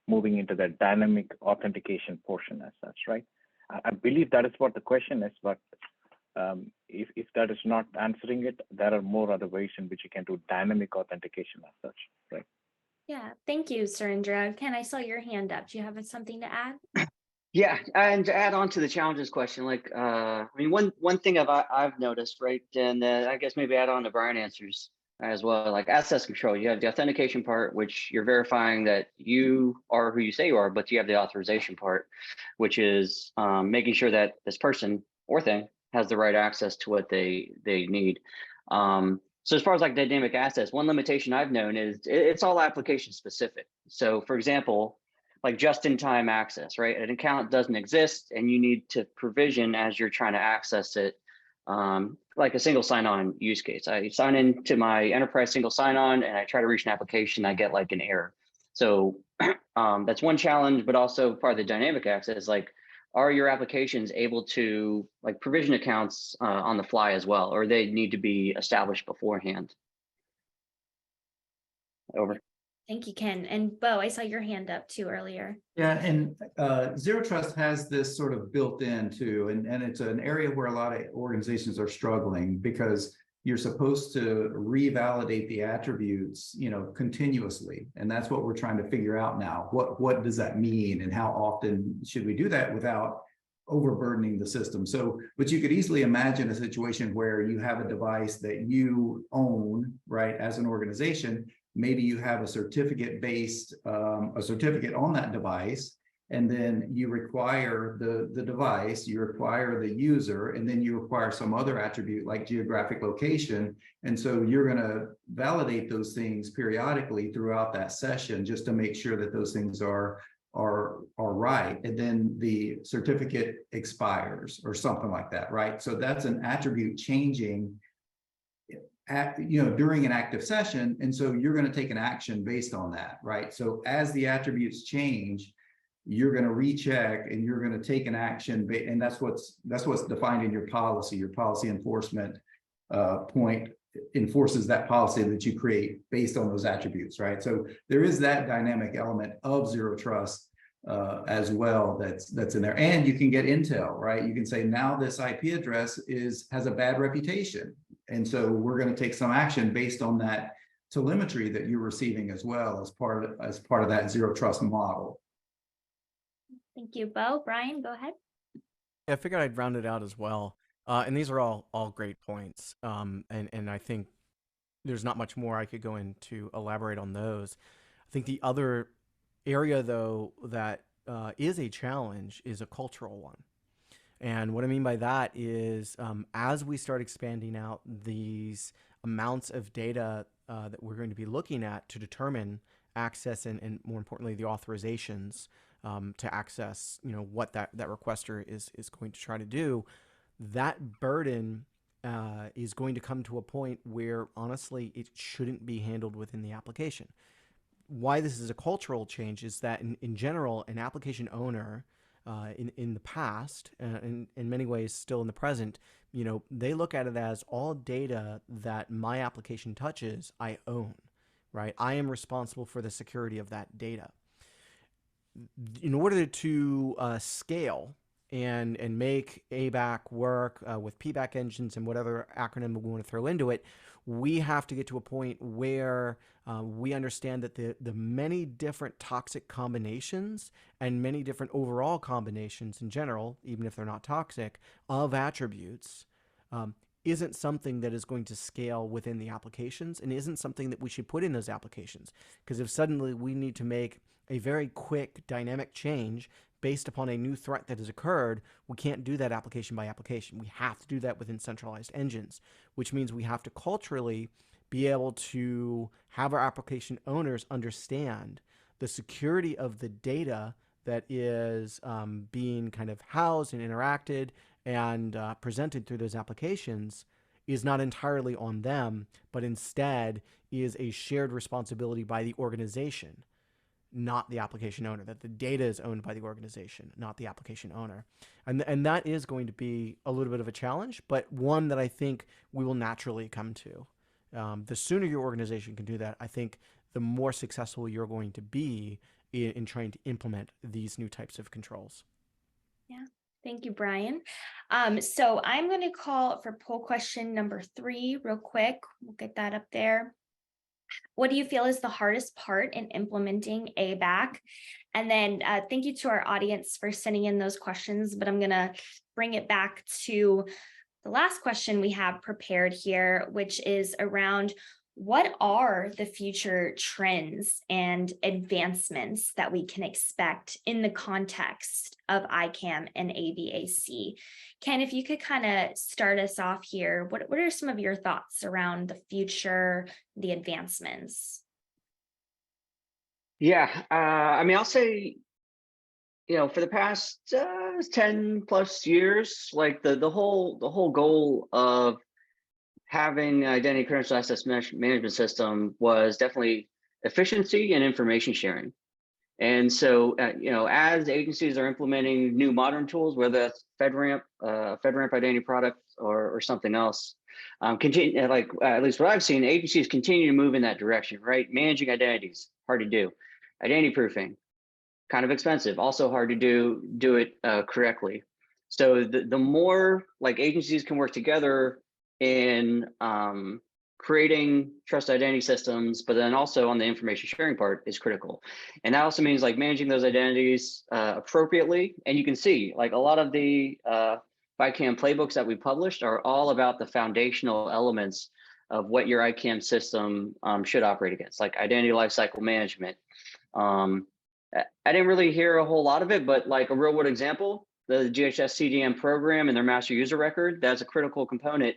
Speaker 3: moving into the dynamic authentication portion as such, right? I believe that is what the question is, but if that is not answering it, there are more other ways in which you can do dynamic authentication as such, right?
Speaker 1: Yeah, thank you, Surendra. Ken, I saw your hand up. Do you have something to add?
Speaker 4: Yeah, and to add on to the challenges question, like I mean, one thing I've noticed, right, and I guess maybe add on to Brian answers as well, like access control. You have the authentication part, which you're verifying that you are who you say you are, but you have the authorization part, which is making sure that this person or thing has the right access to what they need. So as far as like dynamic access, one limitation I've known is it's all application specific. So for example, like just-in-time access, right? An account doesn't exist and you need to provision as you're trying to access it, like a single sign-on use case. I sign into my enterprise single sign-on and I try to reach an application, I get like an error. So that's one challenge, but also part of the dynamic access, like, are your applications able to like provision accounts on the fly as well, or they need to be established beforehand? Over.
Speaker 1: Thank you, Ken. And Bo, I saw your hand up too earlier.
Speaker 2: Yeah, and Zero Trust has this sort of built in too, and it's an area where a lot of organizations are struggling because you're supposed to revalidate the attributes, continuously, and that's what we're trying to figure out now. What does that mean, and how often should we do that without overburdening the system? So, but you could easily imagine a situation where you have a device that you own, right, as an organization. Maybe you have a certificate on that device, and then you require the device, you require the user, and then you require some other attribute like geographic location. And so you're going to validate those things periodically throughout that session just to make sure that those things are right. And then the certificate expires or something like that, right? So that's an attribute changing during an active session. And so you're going to take an action based on that, right? So as the attributes change, you're going to recheck and you're going to take an action. And that's what's defined in your policy. Your policy enforcement point enforces that policy that you create based on those attributes, right? So there is that dynamic element of Zero Trust as well that's in there. And you can get intel, right? You can say, now this IP address has a bad reputation, and so we're going to take some action based on that telemetry that you're receiving as well as part of that Zero Trust model.
Speaker 1: Thank you, Bo. Brian, go ahead.
Speaker 6: Yeah, I figured I'd round it out as well. And these are all great points. And I think there's not much more I could go into elaborate on those. I think the other area, though, that is a challenge is a cultural one. And what I mean by that is as we start expanding out these amounts of data that we're going to be looking at to determine access and more importantly, the authorizations to access, what that requester is going to try to do, that burden is going to come to a point where honestly, it shouldn't be handled within the application. Why this is a cultural change is that in general, an application owner in the past, and in many ways still in the present, they look at it as all data that my application touches, I own, right? I am responsible for the security of that data. In order to scale and make ABAC work with PBAC engines and whatever acronym we want to throw into it, we have to get to a point where we understand that the many different toxic combinations and many different overall combinations in general, even if they're not toxic, of attributes isn't something that is going to scale within the applications and isn't something that we should put in those applications. Because if suddenly we need to make a very quick dynamic change based upon a new threat that has occurred, we can't do that application by application. We have to do that within centralized engines, which means we have to culturally be able to have our application owners understand the security of the data that is being kind of housed and interacted and presented through those applications is not entirely on them, but instead is a shared responsibility by the organization, not the application owner, that the data is owned by the organization, not the application owner. And that is going to be a little bit of a challenge, but one that I think we will naturally come to. The sooner your organization can do that, I think the more successful you're going to be in trying to implement these new types of controls.
Speaker 1: Yeah. Thank you, Brian. So I'm going to call for poll question number 3 real quick. We'll get that up there. What do you feel is the hardest part in implementing ABAC? And then thank you to our audience for sending in those questions, but I'm going to bring it back to the last question we have prepared here, which is around what are the future trends and advancements that we can expect in the context of ICAM and ABAC? Ken, if you could kind of start us off here, what are some of your thoughts around the future, the advancements?
Speaker 4: Yeah, I mean, I'll say, for the past 10 plus years, like the whole goal of having identity credential access management system was definitely efficiency and information sharing. And so, as agencies are implementing new modern tools, whether that's FedRAMP identity product or something else, continue, at least what I've seen, agencies continue to move in that direction, right? Managing identities, hard to do. Identity proofing, kind of expensive, also hard to do it correctly. So the more like agencies can work together in creating trust identity systems, but then also on the information sharing part is critical. And that also means like managing those identities appropriately. And you can see like a lot of the ICAM playbooks that we published are all about the foundational elements of what your ICAM system should operate against, like identity lifecycle management. I didn't really hear a whole lot of it, but like a real world example, the GHS CDM program and their master user record, that's a critical component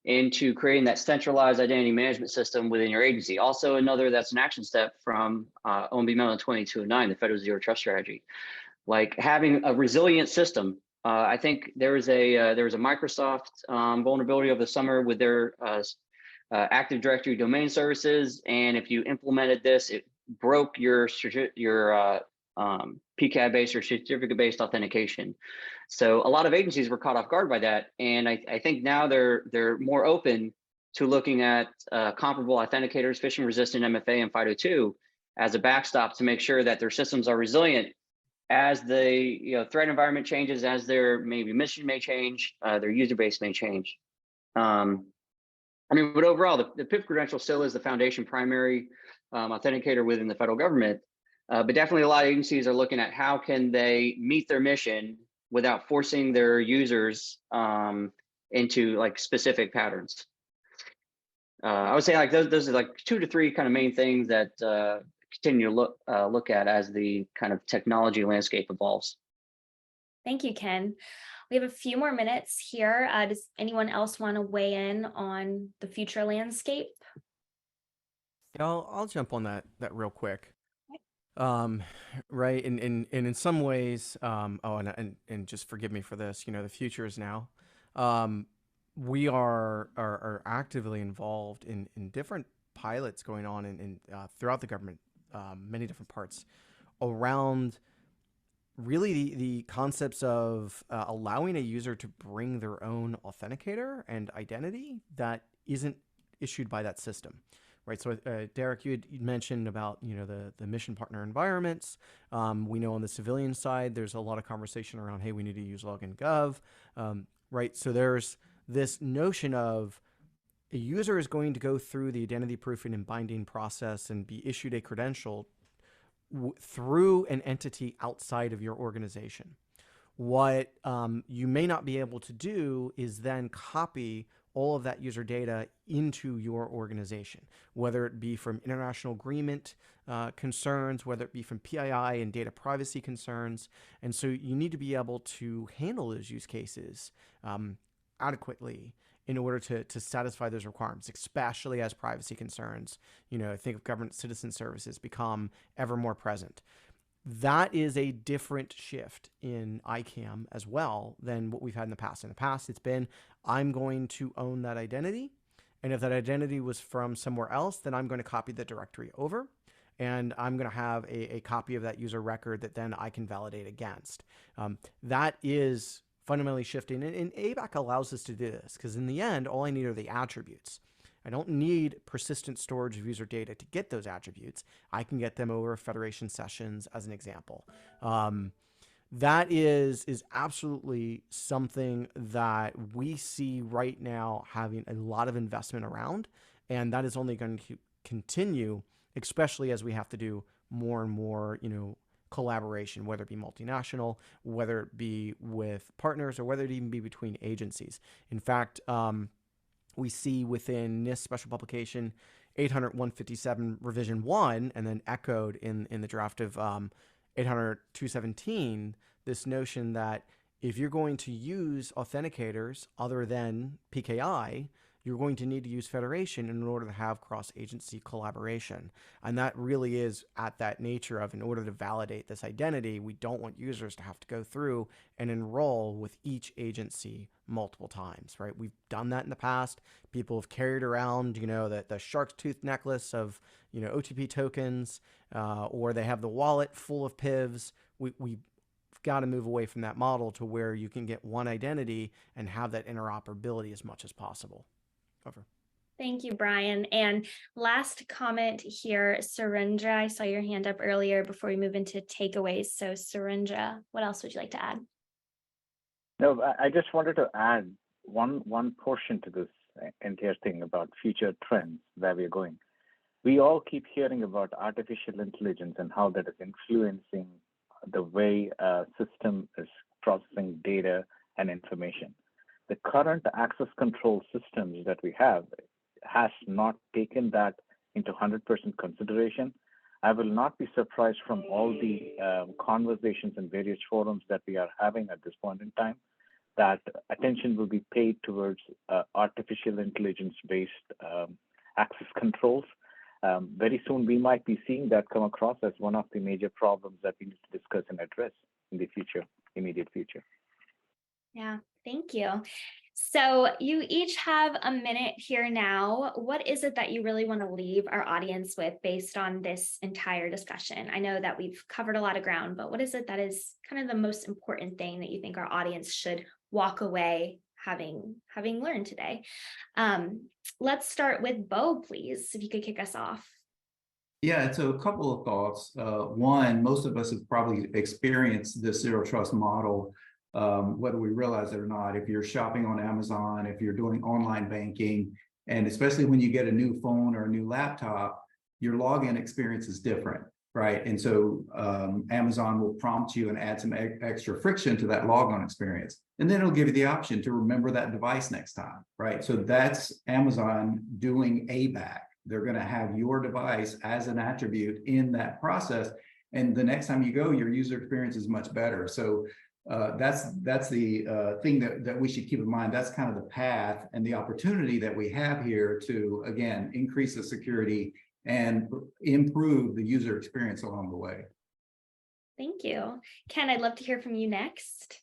Speaker 4: into creating that centralized identity management system within your agency. Also another that's an action step from OMB Memo 2209, the Federal Zero Trust Strategy. Like having a resilient system. I think there was a Microsoft vulnerability over the summer with their Active Directory domain services, and if you implemented this, it broke your PCAP-based or certificate-based authentication. So a lot of agencies were caught off guard by that, and I think now they're more open to looking at comparable authenticators, phishing-resistant MFA and FIDO2 as a backstop to make sure that their systems are resilient as the threat environment changes, as their maybe mission may change, their user base may change. But overall, the PIP credential still is the foundation primary authenticator within the federal government. But definitely a lot of agencies are looking at how can they meet their mission without forcing their users into like specific patterns. I would say like those are like 2 to 3 kind of main things that continue to look at as the kind of technology landscape evolves.
Speaker 1: Thank you, Ken. We have a few more minutes here. Does anyone else want to weigh in on the future landscape?
Speaker 6: I'll jump on that real quick. Right, and in some ways, and just forgive me for this, the future is now. We are actively involved in different pilots going on in throughout the government, many different parts around really the concepts of allowing a user to bring their own authenticator and identity that isn't issued by that system. Right. So, Derek, you mentioned about, the mission partner environments. We know on the civilian side, there's a lot of conversation around, hey, we need to use login gov. Right. So there's this notion of a user is going to go through the identity proofing and binding process and be issued a credential through an entity outside of your organization. What you may not be able to do is then copy all of that user data into your organization, whether it be from international agreement concerns, whether it be from PII and data privacy concerns. And so you need to be able to handle those use cases adequately in order to satisfy those requirements, especially as privacy concerns, think of government citizen services become ever more present. That is a different shift in ICAM as well than what we've had in the past. In the past, it's been, I'm going to own that identity. And if that identity was from somewhere else, then I'm going to copy the directory over. And I'm going to have a copy of that user record that then I can validate against. That is fundamentally shifting. And ABAC allows us to do this because in the end, all I need are the attributes. I don't need persistent storage of user data to get those attributes. I can get them over federation sessions as an example. That is absolutely something that we see right now having a lot of investment around, and that is only going to continue, especially as we have to do more and more, collaboration, whether it be multinational, whether it be with partners, or whether it even be between agencies. In fact, we see within NIST Special Publication 800-157 Revision 1, and then echoed in the draft of 800-217, this notion that if you're going to use authenticators other than PKI, you're going to need to use federation in order to have cross-agency collaboration. And that really is at that nature of, in order to validate this identity, we don't want users to have to go through and enroll with each agency multiple times, right? We've done that in the past. People have carried around, the shark's tooth necklace of, OTP tokens, or they have the wallet full of PIVs. We've got to move away from that model to where you can get one identity and have that interoperability as much as possible. Over.
Speaker 1: Thank you, Brian. And last comment here, Surendra, I saw your hand up earlier before we move into takeaways. So Surendra, what else would you like to add?
Speaker 3: No, I just wanted to add one portion to this entire thing about future trends, where we're going. We all keep hearing about artificial intelligence and how that is influencing the way a system is processing data and information. The current access control systems that we have has not taken that into 100% consideration. I will not be surprised from all the conversations in various forums that we are having at this point in time, that attention will be paid towards artificial intelligence-based access controls. Very soon, we might be seeing that come across as one of the major problems that we need to discuss and address in the immediate future.
Speaker 1: Yeah, thank you. So you each have a minute here now. What is it that you really want to leave our audience with based on this entire discussion? I know that we've covered a lot of ground, but what is it that is kind of the most important thing that you think our audience should walk away having learned today? Let's start with Bo, please, if you could kick us off.
Speaker 2: Yeah, so a couple of thoughts. One, most of us have probably experienced the zero trust model, whether we realize it or not. If you're shopping on Amazon, if you're doing online banking, and especially when you get a new phone or a new laptop, your login experience is different, right? And so Amazon will prompt you and add some extra friction to that logon experience. And then it'll give you the option to remember that device next time, right? So that's Amazon doing ABAC. They're going to have your device as an attribute in that process. And the next time you go, your user experience is much better. So that's the thing that we should keep in mind. That's kind of the path and the opportunity that we have here to, again, increase the security and improve the user experience along the way.
Speaker 1: Thank you. Ken, I'd love to hear from you next.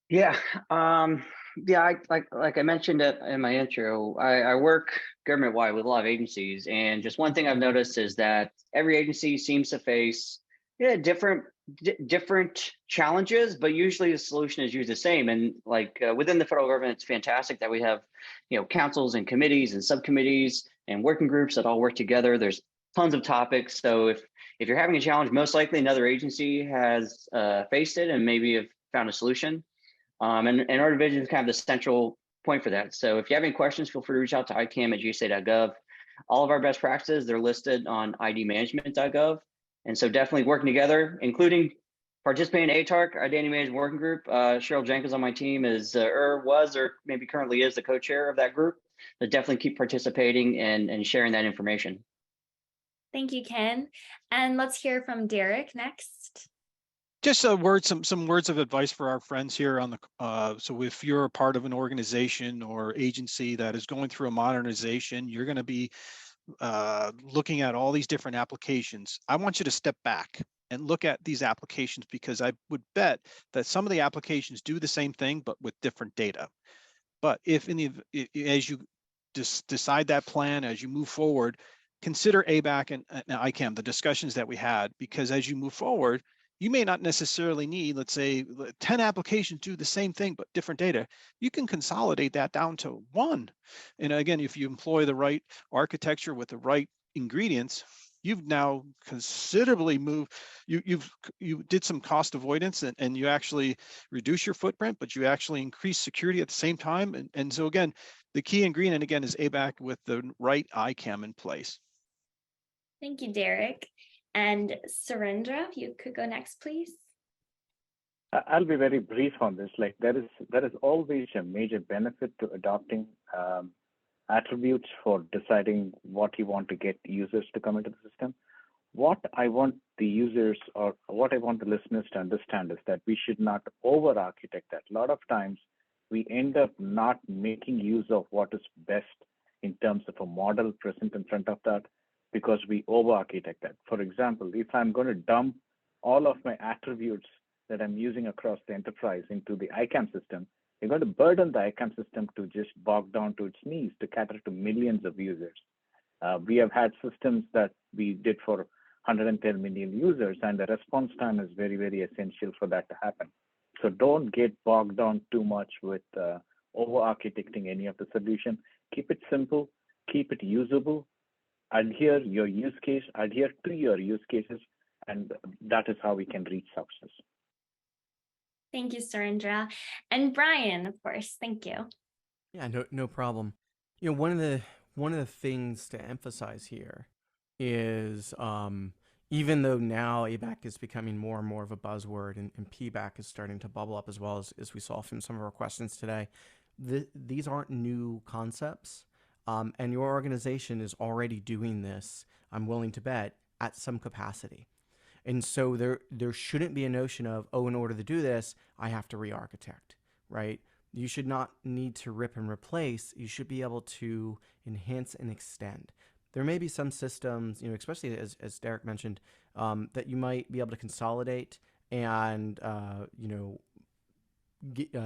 Speaker 4: Yeah, like I mentioned in my intro, I work government-wide with a lot of agencies, and just one thing I've noticed is that every agency seems to face different challenges, but usually the solution is usually the same. And within the federal government, it's fantastic that we have councils and committees and subcommittees and working groups that all work together. There's tons of topics. So if you're having a challenge, most likely another agency has faced it and maybe have found a solution. And our division is kind of the central point for that. So if you have any questions, feel free to reach out to ICAM@gsa.gov. All of our best practices, they're listed on idmanagement.gov. And so definitely working together, including participating in ATARC, Identity Management Working Group. Cheryl Jenkins on my team was or maybe currently is the co-chair of that group. So definitely keep participating and sharing that information.
Speaker 1: Thank you, Ken. And let's hear from Derek next.
Speaker 5: Just some words of advice for our friends here on the. So if you're a part of an organization or agency that is going through a modernization, you're going to be looking at all these different applications. I want you to step back and look at these applications, because I would bet that some of the applications do the same thing, but with different data. But if as you decide that plan, as you move forward, consider ABAC and ICAM, the discussions that we had, because as you move forward, you may not necessarily need, let's say, 10 applications do the same thing, but different data. You can consolidate that down to one. And again, if you employ the right architecture with the right ingredients, you've now considerably moved. You did some cost avoidance, and you actually reduce your footprint, but you actually increase security at the same time. And so again, the key ingredient again is ABAC with the right ICAM in place.
Speaker 1: Thank you, Derek. And Surendra, if you could go next, please.
Speaker 3: I'll be very brief on this. Like there is always a major benefit to adopting attributes for deciding what you want to get users to come into the system. What I want the users, or what I want the listeners to understand, is that we should not over-architect that. A lot of times we end up not making use of what is best in terms of a model present in front of that, because we over-architect that. For example, if I'm going to dump all of my attributes that I'm using across the enterprise into the ICAM system, you're going to burden the ICAM system to just bog down to its knees to cater to millions of users. We have had systems that we did for 110 million users, and the response time is very, very essential for that to happen. So don't get bogged down too much with over-architecting any of the solution. Keep it simple, keep it usable, adhere to your use cases, and that is how we can reach success.
Speaker 1: Thank you, Surendra. And Brian, of course, thank you.
Speaker 6: Yeah, no problem. You know, one of the things to emphasize here is even though now ABAC is becoming more and more of a buzzword, and PBAC is starting to bubble up as well, as we saw from some of our questions today, these aren't new concepts. And your organization is already doing this, I'm willing to bet, at some capacity. And so there shouldn't be a notion of, oh, in order to do this, I have to re-architect, right? You should not need to rip and replace. You should be able to enhance and extend. There may be some systems, you know, especially as Derek mentioned, that you might be able to consolidate and, you know,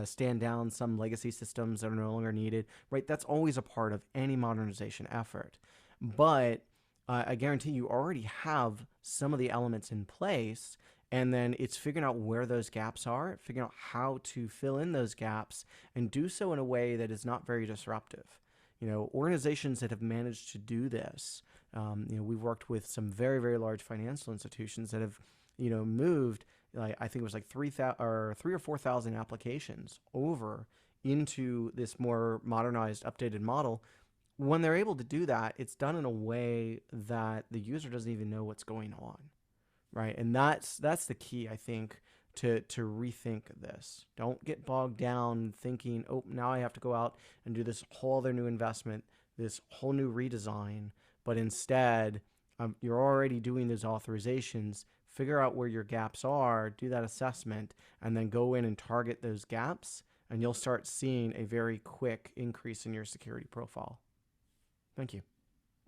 Speaker 6: stand down some legacy systems that are no longer needed, right? That's always a part of any modernization effort. But I guarantee you already have some of the elements in place, and then it's figuring out where those gaps are, figuring out how to fill in those gaps, and do so in a way that is not very disruptive. You know, organizations that have managed to do this, you know, we've worked with some very, very large financial institutions that have, you know, moved, like, I think it was like 3,000 or 4,000 applications over into this more modernized, updated model. When they're able to do that, it's done in a way that the user doesn't even know what's going on, right? And that's the key, I think, to rethink this. Don't get bogged down thinking, oh, now I have to go out and do this whole other new investment, this whole new redesign. But instead, you're already doing those authorizations. Figure out where your gaps are, do that assessment, and then go in and target those gaps, and you'll start seeing a very quick increase in your security profile. Thank you.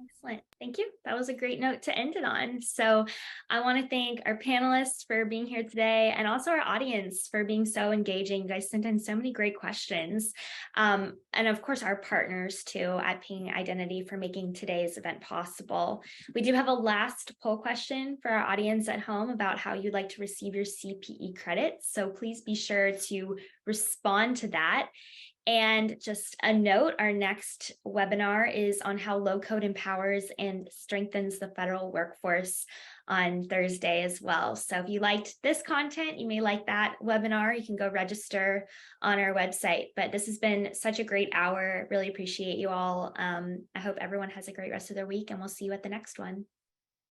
Speaker 1: Excellent. Thank you. That was a great note to end it on. So I want to thank our panelists for being here today, and also our audience for being so engaging. You guys sent in so many great questions. And of course, our partners too at Ping Identity for making today's event possible. We do have a last poll question for our audience at home about how you'd like to receive your CPE credits. So please be sure to respond to that. And just a note, our next webinar is on how low-code empowers and strengthens the federal workforce on Thursday as well. So if you liked this content, you may like that webinar. You can go register on our website. But this has been such a great hour. Really appreciate you all. I hope everyone has a great rest of their week, and we'll see you at the next one.